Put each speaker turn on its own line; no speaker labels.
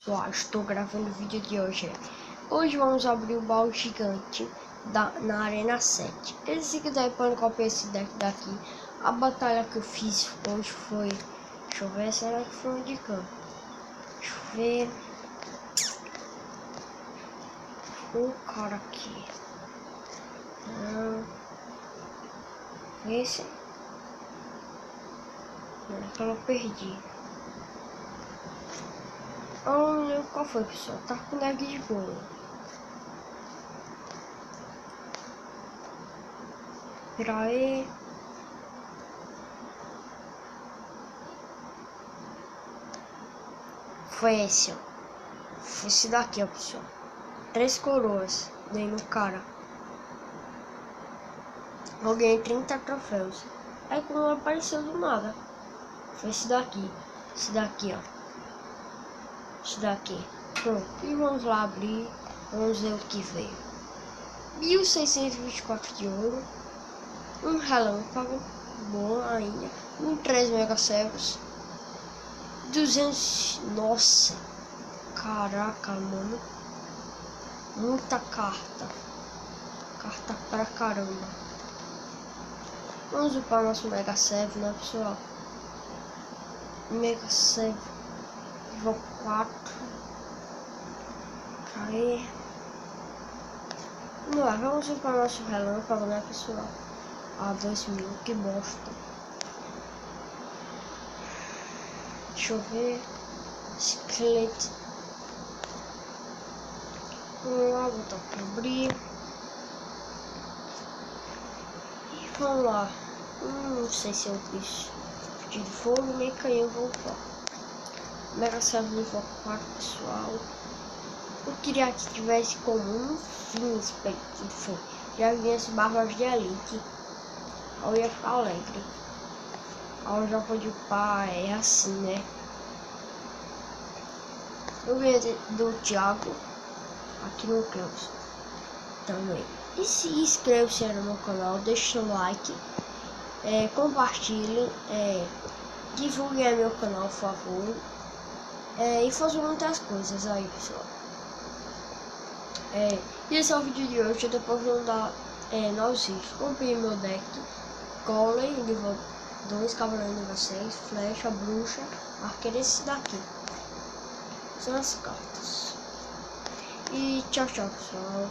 Pessoal, estou gravando o vídeo de hoje. Hoje vamos abrir o baú gigante na Arena 7. E se quiser pode copiar esse deck daqui. A batalha que eu fiz hoje foi... Deixa eu ver, será que foi de campo? Deixa eu ver... O cara aqui... Não... Esse... Não, que eu perdi. Oh, qual foi, pessoal? Tá com deck de boa. Vira aí. Foi esse, ó. Foi esse daqui, ó, pessoal. 3 coroas. Dei no cara. Eu ganhei 30 troféus. Aí quando apareceu do nada. Foi esse daqui. Esse daqui, ó. Esse daqui. Pronto. E vamos lá abrir. Vamos ver o que veio. 1624 de ouro. Um relâmpago. Bom ainda. 3 megaservos. 200. Nossa. Caraca, mano. Muita carta. Carta pra caramba. Vamos upar nosso Mega Serve, né, pessoal? Mega Serve nível 4. Aí. Vamos lá, vamos upar nosso relâmpago, né, pessoal? Ah, 2000, que bosta. Deixa eu ver. Esqueleto. Vamos lá, botar pra abrir. E vamos lá. Não sei se eu fiz de fogo, meio canhão, vou upar. Mega Serve nível 4, pessoal. Eu queria que tivesse comum, enfim, já viesse barras de elite. Eu ia ficar alegre. Eu já vou upar, é assim, né? Eu ganhei do Thiago aqui no Close também. E se inscreva-se no meu canal, deixe o like, compartilhe, divulgue meu canal, por favor. E faça muitas coisas aí, pessoal. E esse é o vídeo de hoje. Depois vou dar novos vídeos. Comprei meu deck Golem nível 2, Cavaleiro nível 6, Flecha, Bruxa, Arqueiro, esse daqui. São as cartas. E tchau, tchau, pessoal.